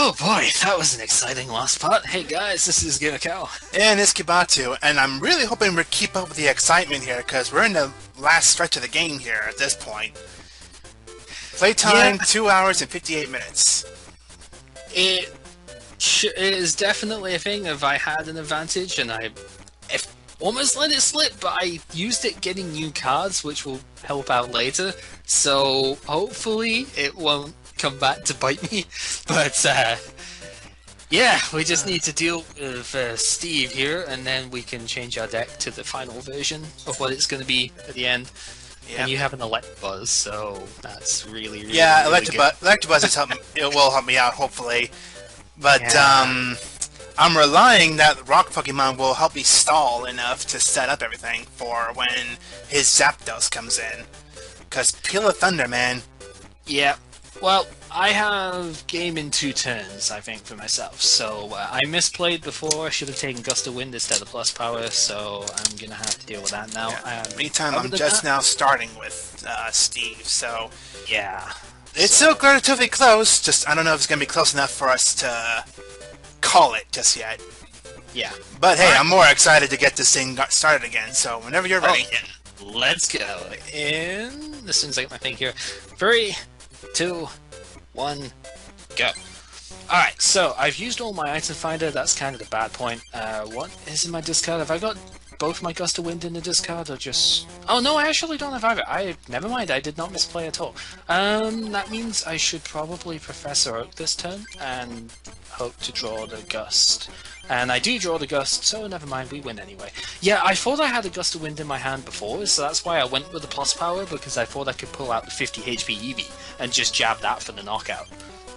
Oh boy, that was an exciting last part. Hey guys, this is Cow. And it's Kibatu, and I'm really hoping we keep up with the excitement here, because we're in the last stretch of the game here at this point. Yeah, Playtime, 2 hours and 58 minutes. it, it is definitely a thing if I had an advantage and if almost let it slip, but I used it getting new cards, which will help out later. So hopefully it won't come back to bite me. But yeah, we just need to deal with Steve here, and then we can change our deck to the final version of what it's going to be at the end. Yep. And you have an Electabuzz, so that's really Yeah, really good. Electabuzz is helping, it will help me out, hopefully. But, Yeah. I'm relying that Rock Pokemon will help me stall enough to set up everything for when his Zapdos comes in. Because Peal of Thunder, man. Yeah. Well, I have game in 2 turns, I think, for myself. So I misplayed before. I should have taken Gust of Wind instead of Plus Power, so I'm going to have to deal with that now. Yeah. Meantime, Other I'm than just that, now starting with Steve, so... yeah. It's So, still relatively close, just I don't know if it's going to be close enough for us to call it just yet. yeah. But hey, Alright. I'm more excited to get this thing started again, so whenever you're Oh, ready. yeah. Let's go. In, as soon as I get my thing here. 3, 2, 1, go. Alright, so I've used all my item finder. That's kind of the bad point. What is in my discard? Have I got both my Gust of Wind in the discard, or just... Oh no, I actually don't have either. Never mind, I did not misplay at all. That means I should probably Professor Oak this turn, and hope to draw the Gust. And I do draw the Gust, so never mind, we win anyway. Yeah, I thought I had a Gust of Wind in my hand before, so that's why I went with the Plus Power, because I thought I could pull out the 50 HP Eevee, and just jab that for the knockout.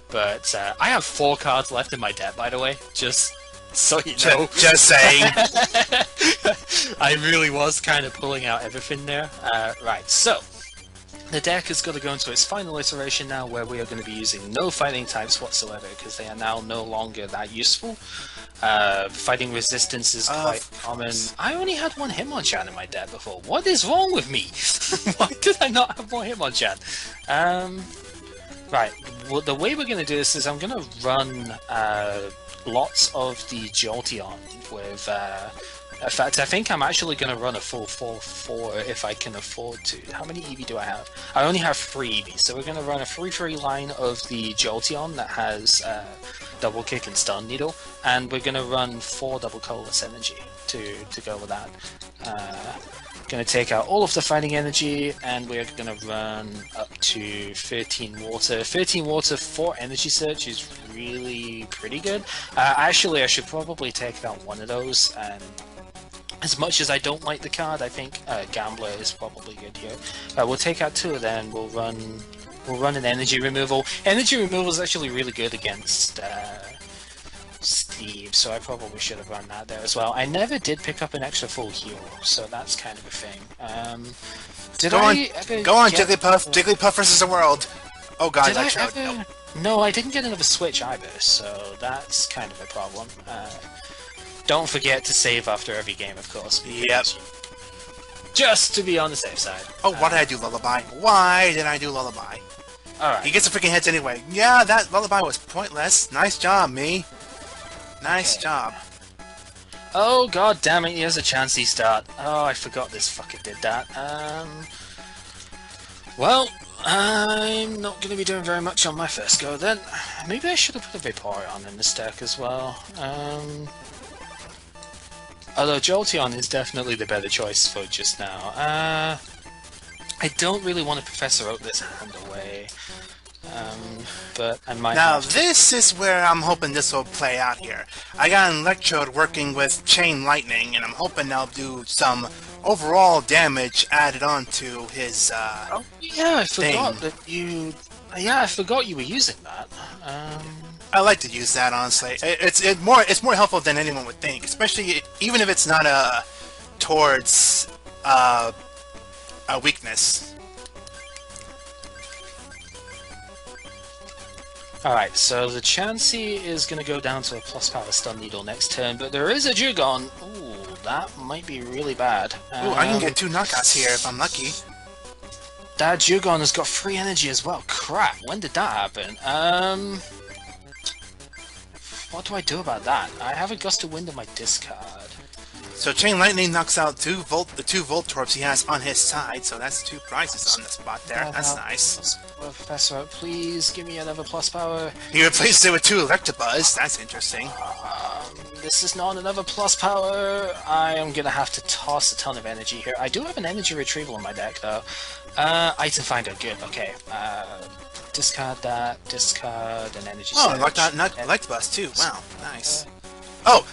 But I have 4 cards left in my deck, by the way, just so you know. Just saying. I really was kind of pulling out everything there. Right, so the deck is going to go into its final iteration now, where we are going to be using no fighting types whatsoever, because they are now no longer that useful. Fighting resistance is quite common. I only had 1 Hitmonchan in my deck before. What is wrong with me? Why did I not have more Hitmonchan? Right, well, the way we're going to do this is I'm going to run lots of the Jolteon with... in fact, I think I'm actually going to run a full 4-4 if I can afford to. How many Eevee do I have? I only have 3 Eevee, so we're going to run a 3-3 line of the Jolteon that has Double Kick and Stun Needle, and we're going to run 4 Double Colorless Energy to go with that. Going to take out all of the fighting energy, and we're going to run up to 13 water. 13 water for energy search is really pretty good. Actually, I should probably take out one of those, and as much as I don't like the card, I think Gambler is probably good here. We'll take out 2 of them. We'll run an energy removal. Energy removal is actually really good against Steve, so I probably should have run that there as well. I never did pick up an extra full heal, so that's kind of a thing. Go on, Jigglypuff. Jigglypuff versus the world. Oh god, Did I that showed. ever... Nope. No, I didn't get another switch either, so that's kind of a problem. Don't forget to save after every game, of course. Yep. Just to be on the safe side. Oh, why did I do Lullaby? Why did I do Lullaby? Alright. He gets the freaking hits anyway. Yeah, that Lullaby was pointless. Nice job, me. Nice job. Oh god damn it, he has a chancey start. Oh, I forgot this fucker did that. Well, I'm not going to be doing very much on my first go then. Maybe I should have put a Vaporeon in this deck as well. Although Jolteon is definitely the better choice for just now. I don't really want to Professor Oak this hand away. But I might Now, have to. this is where I'm hoping this will play out here. I got an Electrode working with Chain Lightning, and I'm hoping I'll do some overall damage added on to his, Oh, yeah, I forgot thing. that you... Yeah, I forgot you were using that. I like to use that, honestly. It's more helpful than anyone would think, especially even if it's not towards a weakness. Alright, so the Chansey is going to go down to a plus power stun needle next turn, but there is a Jugon. Ooh, that might be really bad. Ooh, I can get 2 knockouts here if I'm lucky. That Jugon has got free energy as well. Crap, when did that happen? what do I do about that? I have a Gust of Wind on my discard. So Chain Lightning knocks out the 2 Voltorbs he has on his side, so that's 2 prizes on the spot there. That's nice. Professor, please give me another plus power. He replaced it with 2 Electabuzz. That's interesting. This is not another plus power. I am gonna have to toss a ton of energy here. I do have an energy retrieval in my deck though. Item finder, good. Okay. Discard that. Discard an energy. Oh, Electabuzz too. Wow, nice. Oh,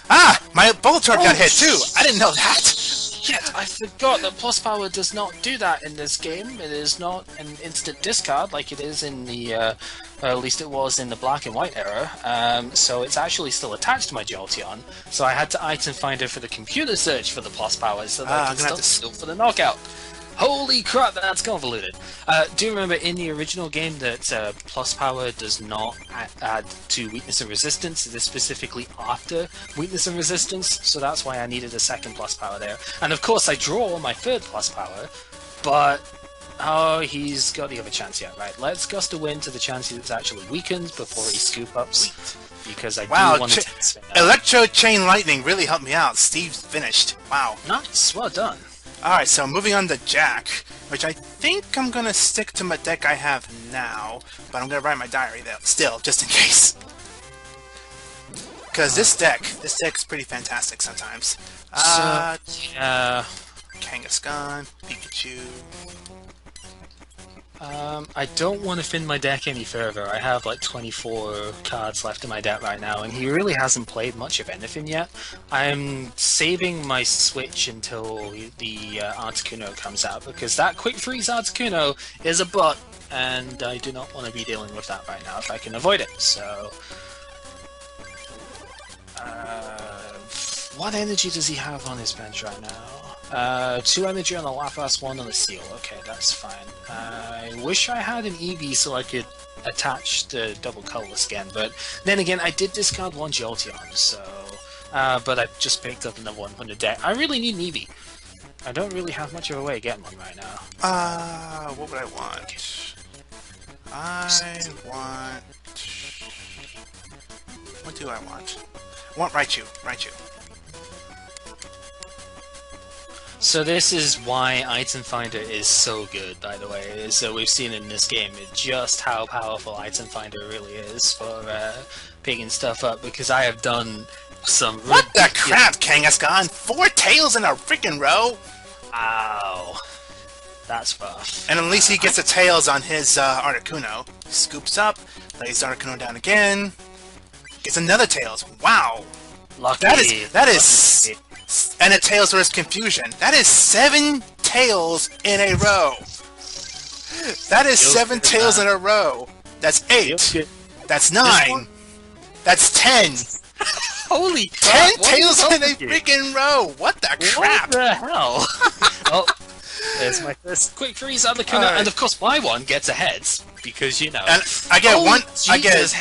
my Voltorb got hit too. I didn't know that. Shit, I forgot that plus power does not do that in this game. It is not an instant discard like it is in the, at least it was in the black and white era. So it's actually still attached to my Jolteon. So I had to item finder for the computer search for the plus power so that I can still for the knockout. Holy crap, that's convoluted. Do you remember in the original game that plus power does not add to weakness and resistance? It is specifically after weakness and resistance, so that's why I needed a second plus power there. And of course I draw my third plus power, but oh, he's got the other chance yet. Right, let's Gust of Wind to the chance that's actually weakened before he scoop ups, because I do want to... Electro Chain Lightning really helped me out. Steve's finished. Wow. Nice, well done. Alright, so moving on to Jack, which I think I'm gonna stick to my deck I have now, but I'm gonna write my diary though, still, just in case. Because this deck's pretty fantastic sometimes. Yeah. Kangaskhan, Pikachu. I don't want to thin my deck any further. I have like 24 cards left in my deck right now, and he really hasn't played much of anything yet. I'm saving my switch until the Articuno comes out, because that Quick Freeze Articuno is a butt, and I do not want to be dealing with that right now if I can avoid it. So, what energy does he have on his bench right now? 2 energy on the Lapras, 1 on the Seal. Okay, that's fine. I wish I had an Eevee so I could attach the double colorless again, but then again, I did discard 1 Jolteon, so... but I just picked up another one from the deck. I really need an Eevee. I don't really have much of a way of getting one right now. What would I want? What do I want? I want Raichu. So this is why Item Finder is so good, by the way. So we've seen in this game just how powerful Item Finder really is for picking stuff up, because I have done some... What the crap, Kangaskhan? 4 tails in a freaking row? Ow. That's rough. And at least he gets the tails on his Articuno. Scoops up, lays Articuno down again, gets another tails. Wow! Lucky. That is... And a tails versus confusion. That is 7 tails in a row. That is 7 tails in a row. That's 8. That's 9. That's 10. Holy 10 tails in a freaking row. What the crap? What the hell? Oh, there's my first Quick Freeze on the Kuna, and of course my one gets ahead, because you know. And I get one. I get.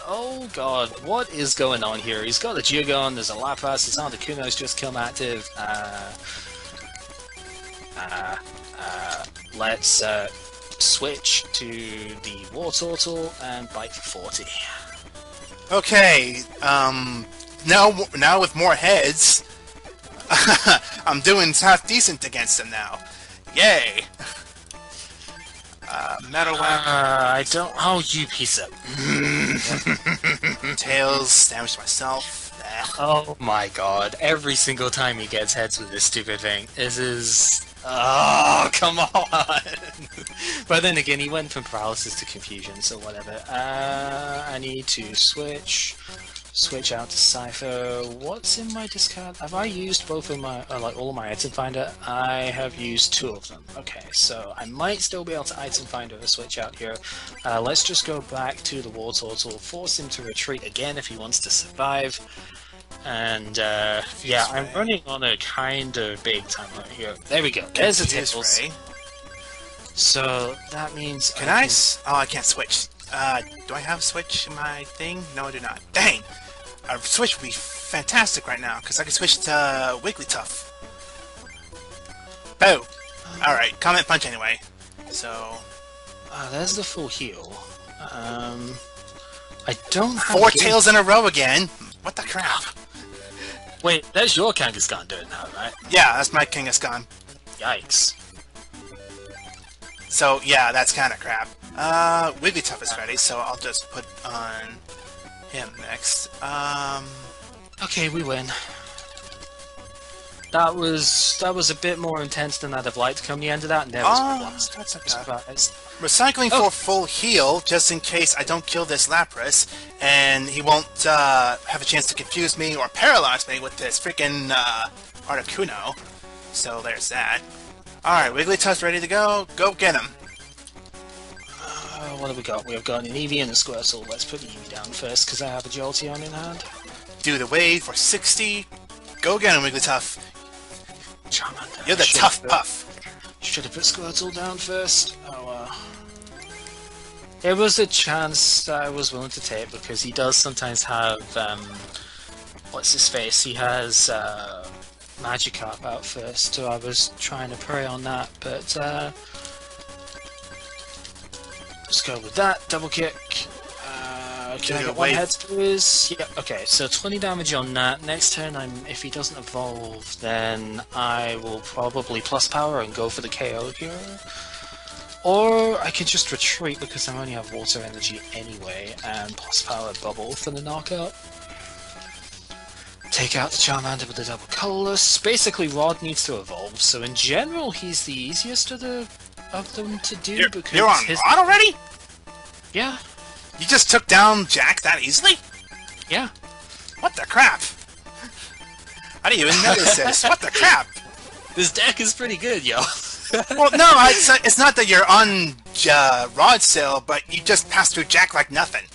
Oh god, what is going on here? He's got the Geogon. There's a Lapras. His Articuno's just come active. Let's switch to the Wartortle and bite for 40. Okay. Now with more heads, I'm doing half decent against him now. Yay! Metal Whack. I don't. Oh, you piece of. Tails, damage myself. Oh my god! Every single time he gets heads with this stupid thing, this is. Oh, come on! But then again, he went from paralysis to confusion, so whatever. I need to switch out to Cypher. What's in my discard? Have I used both of my, like all of my item finder? I have used 2 of them. Okay, so I might still be able to item finder a switch out here. Let's just go back to the Wartortle, force him to retreat again if he wants to survive. And yeah, I'm running on a kind of big timer here. There we go. There's a Tickles. So that means Can I? Oh, I can't switch. Do I have a switch in my thing? No, I do not. Dang! A switch would be fantastic right now, because I can switch to Wigglytuff. Boo! Alright, Comment Punch anyway. So... there's the full heal. I I don't have 4 tails in a row again. What the crap? Wait, that's your Kangaskhan doing that, right? Yeah, that's my Kangaskhan. Yikes. So, yeah, that's kind of crap. Wigglytuff is ready, so I'll just put on him next. Okay, we win. That was a bit more intense than I'd have liked come the end of that, and there was my blast. That's okay. Surprise. Recycling for full heal, just in case I don't kill this Lapras, and he won't have a chance to confuse me or paralyze me with this freaking Articuno. So there's that. Alright, Wigglytuff's ready to go. Go get him. What have we got? We've got an Eevee and a Squirtle. Let's put the Eevee down first, because I have a Jolteon in hand. Do the wave for 60. Go get him, Wigglytuff. Charmander. You're the tough puff. Should have put Squirtle down first. Oh well. It was a chance that I was willing to take, because he does sometimes have, what's his face? He has, Magikarp out first, so I was trying to prey on that, but, let's go with that. Double kick. Can I get one head squeeze? Yeah, okay, so 20 damage on that. Next turn, if he doesn't evolve, then I will probably plus power and go for the KO here. Or I can just retreat because I only have water energy anyway, and plus power bubble for the knockout. Take out the Charmander with the double colorless. Basically, Rod needs to evolve, so in general, he's the easiest of them to do. Because you're on Rod already? Yeah. You just took down Jack that easily? Yeah. What the crap? I didn't even notice this. What the crap? This deck is pretty good, yo. Well, no, it's not that you're on Rod still, but you just passed through Jack like nothing.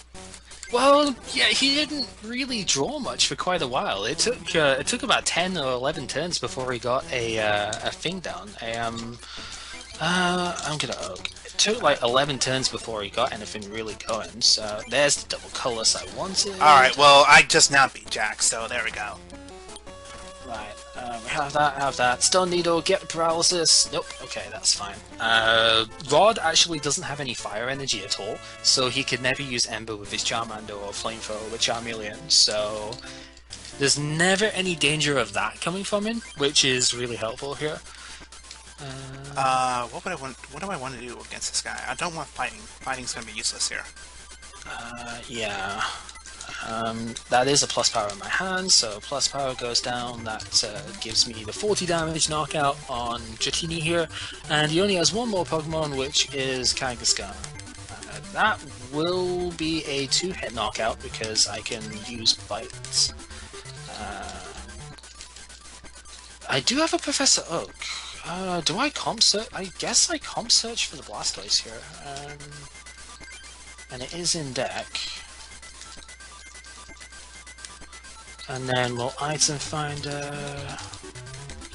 Well, yeah, he didn't really draw much for quite a while. It took about 10 or 11 turns before he got a thing down. I'm gonna Oak. It took like 11 turns before he got anything really going, so there's the double colorless I wanted. Alright, well, I just now beat Jack, so there we go. Right, we have that. Stun Needle, get the paralysis. Nope, okay, that's fine. Rod actually doesn't have any fire energy at all, so he could never use Ember with his Charmander or Flamethrower with Charmeleon, so there's never any danger of that coming from him, which is really helpful here. What do I want to do against this guy? I don't want fighting. Fighting's gonna be useless here. Yeah. That is a plus power in my hand, so plus power goes down. That gives me the 40 damage knockout on Dratini here, and he only has one more Pokemon, which is Kangaskhan. That will be a 2-hit knockout because I can use Bites. I do have a Professor Oak. Do I comp search? I guess I comp search for the Blastoise here. And it is in deck. And then we'll item finder.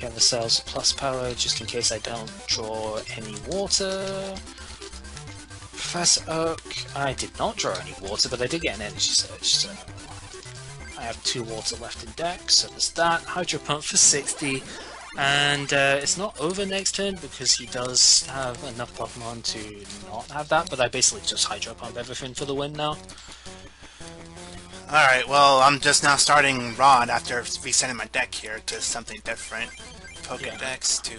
Get the cells plus power just in case I don't draw any water. Professor Oak. I did not draw any water, but I did get an energy search, so I have 2 water left in deck, so there's that. Hydro Pump for 60. And it's not over next turn because he does have enough Pokemon to not have that, but I basically just Hydro Pump everything for the win now. Alright, well, I'm just now starting Rod after resetting my deck here to something different. Pokedex to...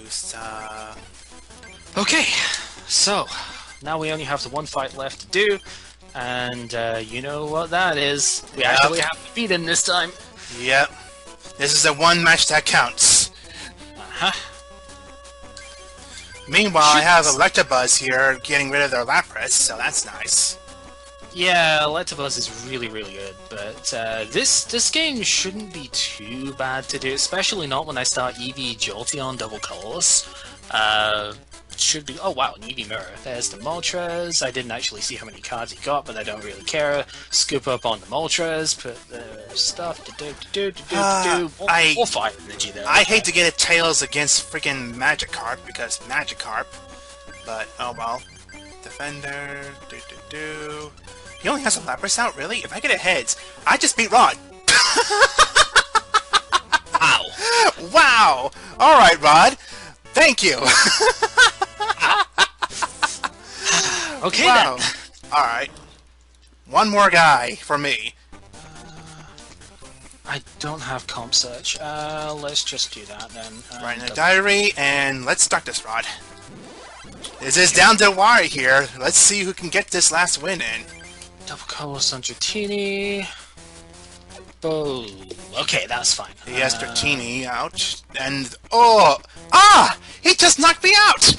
Okay, so now we only have the one fight left to do, and you know what that is. We actually have to beat him this time. Yep. This is the one match that counts. Meanwhile, I have Electabuzz here getting rid of their Lapras, so that's nice. Yeah, Electabuzz is really, really good, but this game shouldn't be too bad to do, especially not when I start Eevee Jolteon double colorless. Should be... Oh wow, an Eevee Mirror. There's the Moltres. I didn't actually see how many cards he got, but I don't really care. Scoop up on the Moltres, put the stuff... More fire energy there. I hate to get a Tails against freaking Magikarp, because Magikarp, but oh well. Defender... He only has a Lapras out, really? If I get a Heads, I just beat Rod! Wow! Wow! Alright, Rod. Thank you! Okay wow. then! Alright. One more guy for me. I don't have comp search. Let's just do that then. Right in the diary, and let's start this, Rod. This is down to the wire here. Let's see who can get this last win in. Double colors on Dratini. Oh, okay, that's fine. He has Dratini out, and oh, ah! He just knocked me out.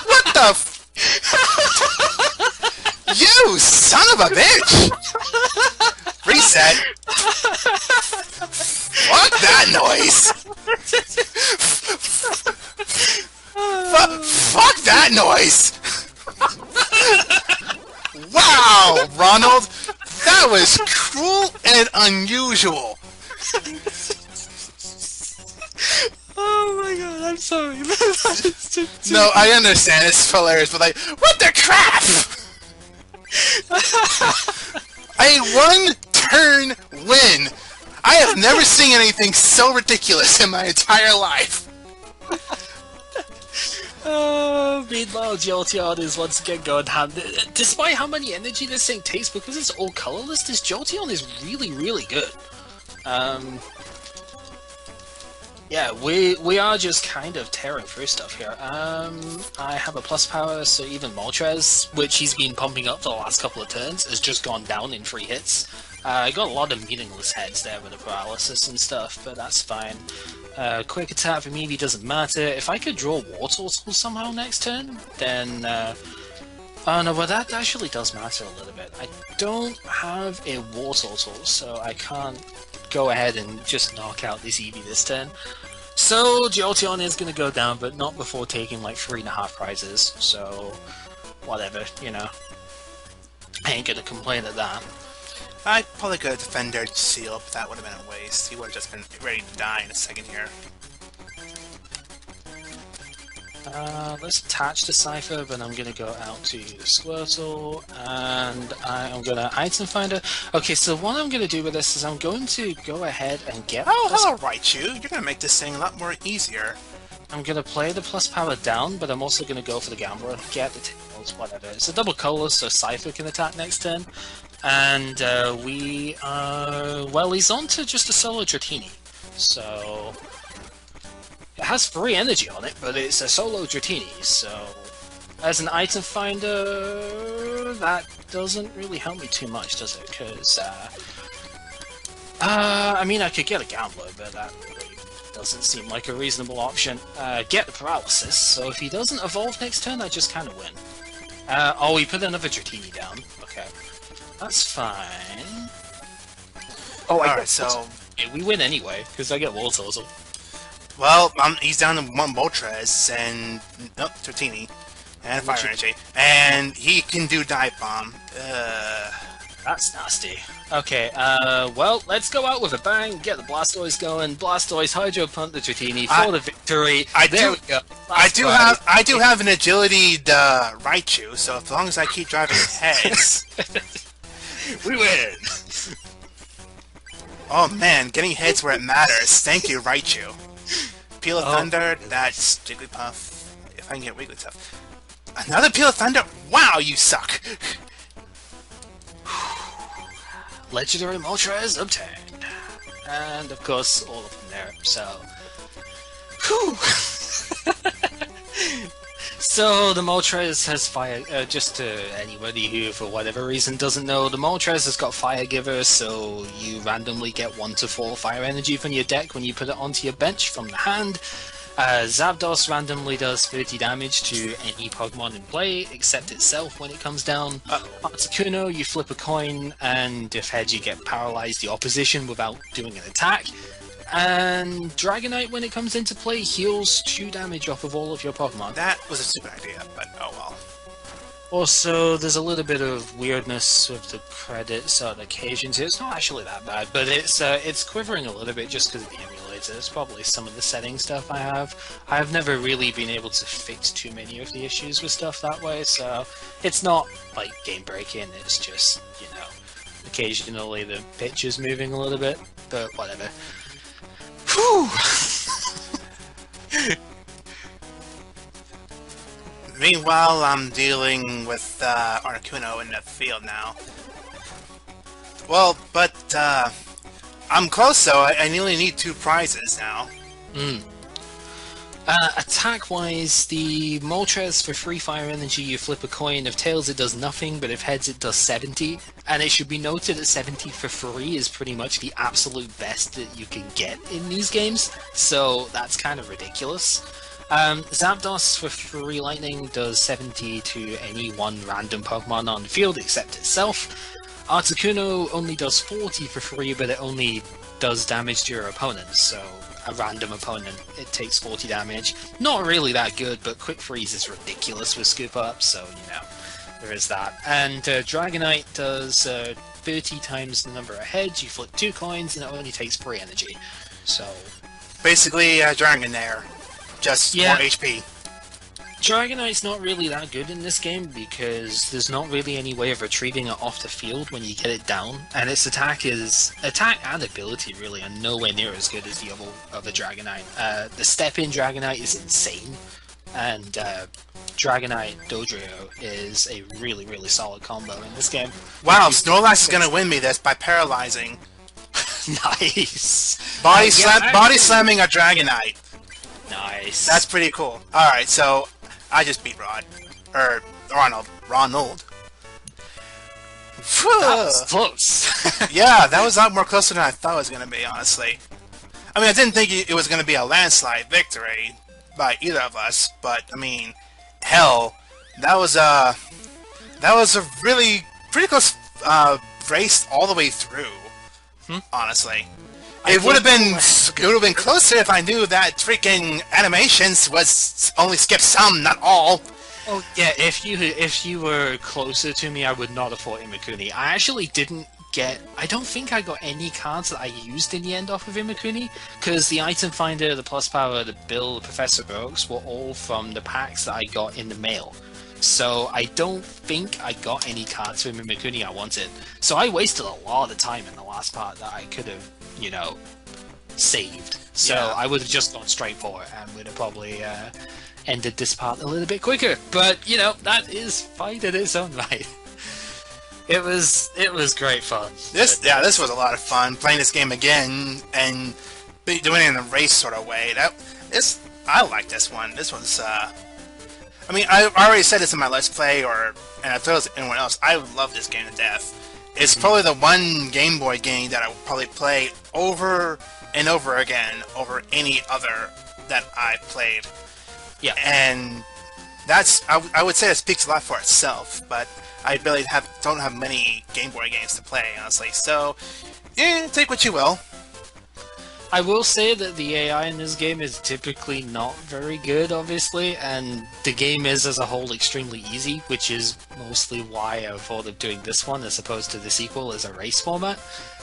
What the? You son of a bitch! Reset. Fuck that noise. Fuck that noise. Wow, Ronald, that was cruel and unusual. Oh my god, I'm sorry. No, I understand, it's hilarious, but like, what the crap? A one-turn win! I have never seen anything so ridiculous in my entire life. Meanwhile, Jolteon is once again going hand. Despite how many energy this thing takes, because it's all colorless, this Jolteon is really, really good. Yeah, we are just kind of tearing through stuff here. I have a plus power, so even Moltres, which he's been pumping up for the last couple of turns, has just gone down in 3 hits. I got a lot of meaningless heads there with the paralysis and stuff, but that's fine. Quick attack for me doesn't matter. If I could draw Wartortle somehow next turn, then... oh no, well that actually does matter a little bit. I don't have a Wartortle, so I can't go ahead and just knock out this Eevee this turn. So Jolteon is going to go down, but not before taking like 3.5 prizes, so whatever, you know. I ain't going to complain at that. I probably could have defended Seal, but that would have been a waste. He would have just been ready to die in a second here. Let's attach the Cypher, but I'm going to go out to the Squirtle, and I'm going to item finder. Okay, so what I'm going to do with this is I'm going to go ahead and get... Oh, hello, Raichu. You're going to make this thing a lot more easier. I'm going to play the plus power down, but I'm also going to go for the Gambler, get the tails, whatever. It's a double color, so Cypher can attack next turn. And we are... well, he's on to just a solo Dratini, so... It has 3 energy on it, but it's a solo Dratini, so... As an item finder, that doesn't really help me too much, does it? Because, I mean, I could get a Gambler, but that really doesn't seem like a reasonable option. Get the Paralysis, so if he doesn't evolve next turn, I just kind of win. Oh, we put another Dratini down. Okay. That's fine. Oh, alright, so... Yeah, we win anyway, because I get Wartortle. Well, he's down to 1 Moltres and... nope, Dratini. And Fire Energy. And he can do Dive Bomb. That's nasty. Okay, well, let's go out with a bang, get the Blastoise going. Blastoise, Hydro Pump the Dratini for the victory. There we go. I do have an agility Raichu, so as long as I keep driving heads... we win! Oh man, getting heads where it matters. Thank you, Raichu. Peal of Thunder, that's Jigglypuff. If I can get Wigglytuff. Another Peal of Thunder? Wow, you suck! Legendary Moltres obtained. And of course, all of them there, so... Whew! So, the Moltres has fire... just to anybody who, for whatever reason, doesn't know, the Moltres has got Fire Giver, so you randomly get 1 to 4 fire energy from your deck when you put it onto your bench from the hand. Zapdos randomly does 30 damage to any Pokemon in play, except itself when it comes down. Articuno, you flip a coin, and if heads you get paralyzed the opposition without doing an attack. And Dragonite, when it comes into play, heals 2 damage off of all of your Pokemon. That was a stupid idea, but oh well. Also, there's a little bit of weirdness with the credits on occasions. It's not actually that bad, but it's quivering a little bit just because of the emulator. It's probably some of the setting stuff I have. I've never really been able to fix too many of the issues with stuff that way, so it's not like game breaking. It's just, you know, occasionally the picture's moving a little bit, but whatever. Whew! Meanwhile, I'm dealing with Articuno in the field now. Well, but I'm close though. I only need 2 prizes now. Mm. Attack-wise, the Moltres for free fire energy, you flip a coin. If tails, it does nothing, but if heads, it does 70. And it should be noted that 70 for free is pretty much the absolute best that you can get in these games, so that's kind of ridiculous. Zapdos for free lightning does 70 to any one random Pokemon on the field except itself. Articuno only does 40 for free, but it only does damage to your opponent, so a random opponent, it takes 40 damage. Not really that good, but Quick Freeze is ridiculous with Scoop Up, so, you know, there is that. And Dragonite does 30 times the number of heads, you flip 2 coins, and it only takes 3 energy. So... basically, Dragonair. Just more HP. Dragonite's not really that good in this game because there's not really any way of retrieving it off the field when you get it down, and its attack and ability really are nowhere near as good as the other Dragonite. The step-in Dragonite is insane, and Dragonite Dodrio is a really, really solid combo in this game. Wow, Snorlax is gonna win me this by paralyzing. Nice! Body slamming a Dragonite. Nice. That's pretty cool. Alright, so I just beat Ronald. That was close. Yeah, that was a lot more closer than I thought it was going to be, honestly. I mean, I didn't think it was going to be a landslide victory by either of us, but, I mean, hell, that was a really pretty close race all the way through, honestly. It would have been closer if I knew that freaking animations was only skip some, not all. Oh yeah, if you were closer to me, I would not have fought Imakuni. I actually didn't get. I don't think I got any cards that I used in the end off of Imakuni, because the item finder, the plus power, the bill, the Professor Oaks were all from the packs that I got in the mail. So I don't think I got any cards from Imakuni I wanted. So I wasted a lot of time in the last part that I could have, you know, saved. So yeah. I would have just gone straight for it and would have probably ended this part a little bit quicker. But, you know, that is fine in its own right. It was great fun. This was a lot of fun, playing this game again and doing it in a race sort of way. I like this one. This one's I mean, I already said this in my Let's Play, and I told anyone else, I love this game to death. It's probably the one Game Boy game that I would probably play over and over again over any other that I played. Yeah. And that's, I would say it speaks a lot for itself, but I really don't have many Game Boy games to play, honestly. So, yeah, take what you will. I will say that the AI in this game is typically not very good, obviously, and the game is as a whole extremely easy, which is mostly why I thought of doing this one as opposed to the sequel as a race format,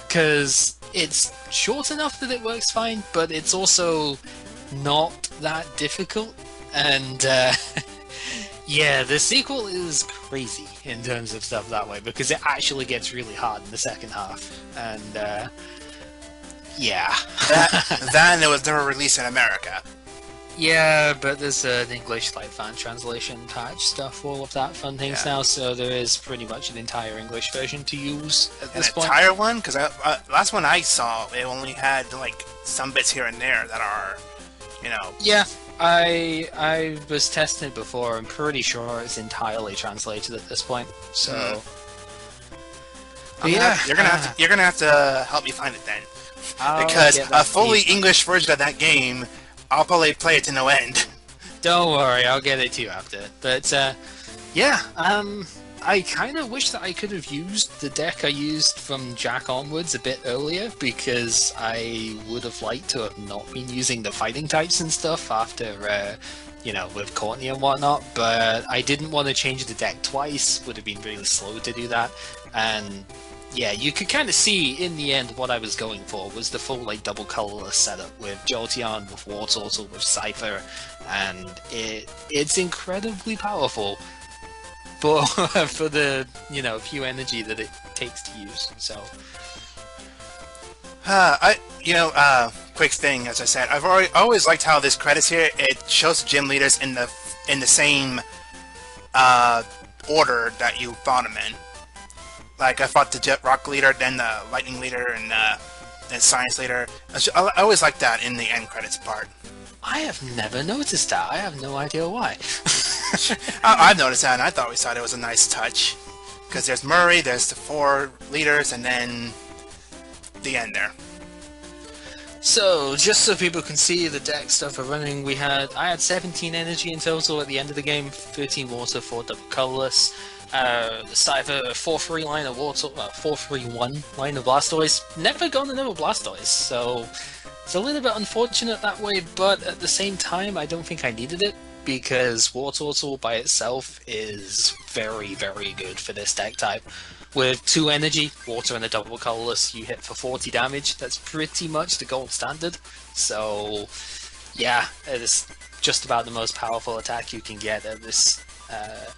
because it's short enough that it works fine, but it's also not that difficult, and yeah, the sequel is crazy in terms of stuff that way, because it actually gets really hard in the second half, and yeah. That it was never released in America. Yeah, but there's an English like fan translation patch stuff, all of that fun things now, so there is pretty much an entire English version to use at this point. An entire one? Because last one I saw, it only had like some bits here and there that are, you know. Yeah, I was testing it before. I'm pretty sure it's entirely translated at this point. So, you're gonna have to help me find it then. Because a fully English version of that game, I'll probably play it to no end. Don't worry, I'll get it to you after. But, yeah, I kind of wish that I could have used the deck I used from Jack onwards a bit earlier, because I would have liked to have not been using the fighting types and stuff after, you know, with Courtney and whatnot, but I didn't want to change the deck twice, would have been really slow to do that, and yeah, you could kind of see in the end what I was going for was the full like double colorless setup with Jolteon, with Wartortle, with Cypher, and it's incredibly powerful for for the, you know, few energy that it takes to use. So, quick thing, as I said, I've always liked how this credits here. It shows gym leaders in the same order that you fought him in. Like, I fought the Jet Rock leader, then the Lightning leader, and Science leader. I always like that in the end credits part. I have never noticed that. I have no idea why. I've noticed that, and I always thought it was a nice touch. Because there's Murray, there's the 4 leaders, and then the end there. So, just so people can see the deck stuff we're running, I had 17 energy in total at the end of the game, 13 water, 4 double colorless. The start of a 4-3 line of water, 4-3-1 line of Blastoise. Never gone another Blastoise, so it's a little bit unfortunate that way, but at the same time, I don't think I needed it, because Wartortle by itself is very, very good for this deck type. With 2 energy, water and a double colorless, you hit for 40 damage. That's pretty much the gold standard. So, yeah, it is just about the most powerful attack you can get at this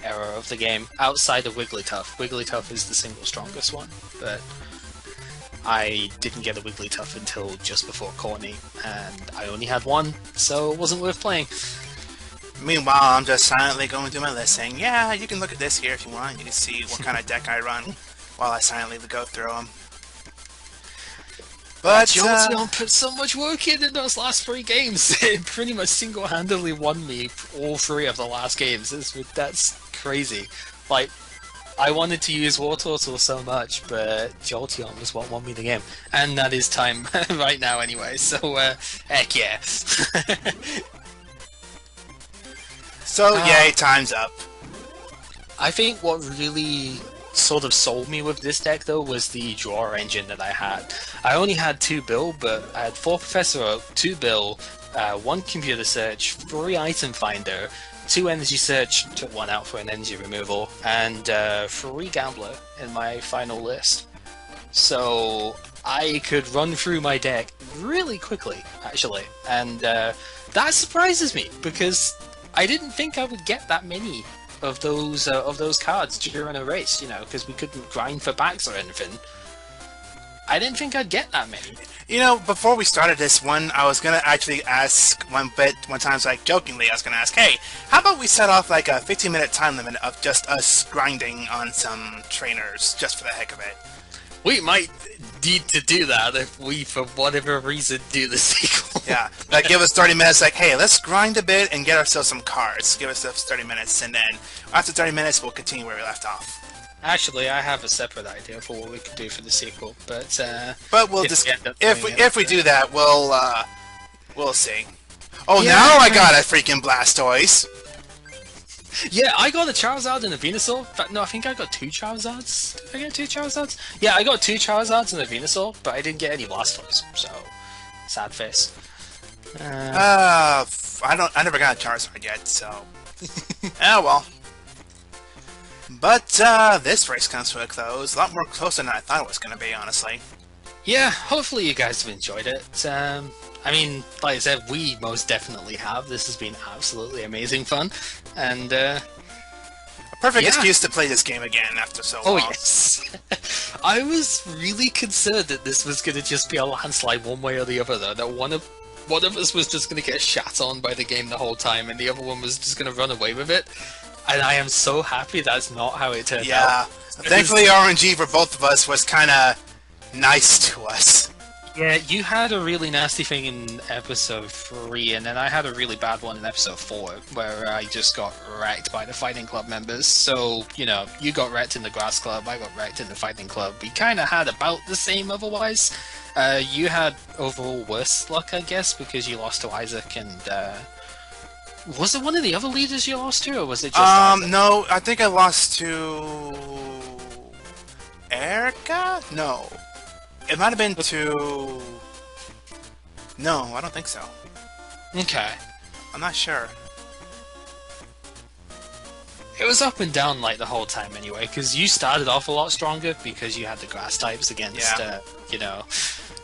era of the game, outside of Wigglytuff. Wigglytuff is the single strongest one, but I didn't get a Wigglytuff until just before Corny, and I only had 1, so it wasn't worth playing. Meanwhile, I'm just silently going through my list saying, yeah, you can look at this here if you want. You can see what kind of deck I run while I silently go through them. But Jolteon put so much work in those last 3 games. It pretty much single-handedly won me all 3 of the last games. That's crazy. Like, I wanted to use Wartortle so much, but Jolteon was what won me the game. And that is time right now anyway, so heck yeah. So, yay, time's up. I think what really sort of sold me with this deck, though, was the draw engine that I had. I only had 2 Bill, but I had 4 Professor Oak, 2 Bill, 1 Computer Search, 3 Item Finder, 2 Energy Search, took 1 out for an energy removal, and 3 Gambler in my final list. So I could run through my deck really quickly, actually, and that surprises me, because I didn't think I would get that many of those cards during a race, you know, because we couldn't grind for packs or anything. I didn't think I'd get that many. You know, before we started this one, I was gonna actually ask one time, like jokingly, I was gonna ask, hey, how about we set off like a 15-minute time limit of just us grinding on some trainers, just for the heck of it? We might need to do that if we, for whatever reason, do the sequel. Yeah, like give us 30 minutes, like, hey, let's grind a bit and get ourselves some cards. Give us those 30 minutes, and then after 30 minutes, we'll continue where we left off. Actually, I have a separate idea for what we could do for the sequel, but we'll just if we do that, we'll see. Oh, yeah, now I got a freaking Blastoise. Yeah, I got a Charizard and a Venusaur. But no, I think I got 2 Charizards. Did I get 2 Charizards? Yeah, I got 2 Charizards and a Venusaur, but I didn't get any Blastoise, so sad face. I never got a Charizard yet, so oh well. But this race comes to a close. A lot more closer than I thought it was going to be, honestly. Yeah, hopefully you guys have enjoyed it. I mean, like I said, we most definitely have. This has been absolutely amazing fun, and a perfect excuse to play this game again after so long. Oh yes. I was really concerned that this was going to just be a landslide one way or the other, though. That one of us was just going to get shat on by the game the whole time, and the other one was just going to run away with it. And I am so happy that's not how it turned out. Yeah. Thankfully, RNG for both of us was kind of nice to us. Yeah, you had a really nasty thing in episode 3, and then I had a really bad one in episode 4, where I just got wrecked by the Fighting Club members. So, you know, you got wrecked in the Grass Club, I got wrecked in the Fighting Club. We kind of had about the same otherwise. You had overall worse luck, I guess, because you lost to Isaac, and was it one of the other leaders you lost to, or was it just Isaac? No, I think I lost to Erica? No. It might have been to... No, I don't think so. Okay. I'm not sure. It was up and down like the whole time anyway, because you started off a lot stronger because you had the grass types against, you know,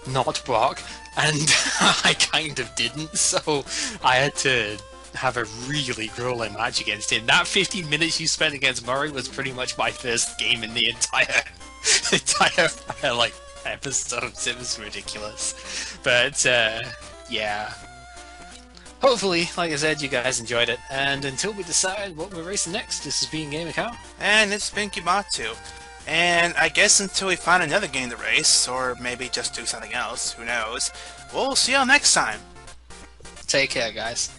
not Brock, and I kind of didn't, so I had to have a really grueling match against him. That 15 minutes you spent against Murray was pretty much my first game in the entire like episodes. It was ridiculous, but yeah. hopefully, like I said, you guys enjoyed it. And until we decide what we're racing next, this has been Gamer Cow. And it's been Kimatsu. And I guess until we find another game to race, or maybe just do something else, who knows, we'll see y'all next time. Take care, guys.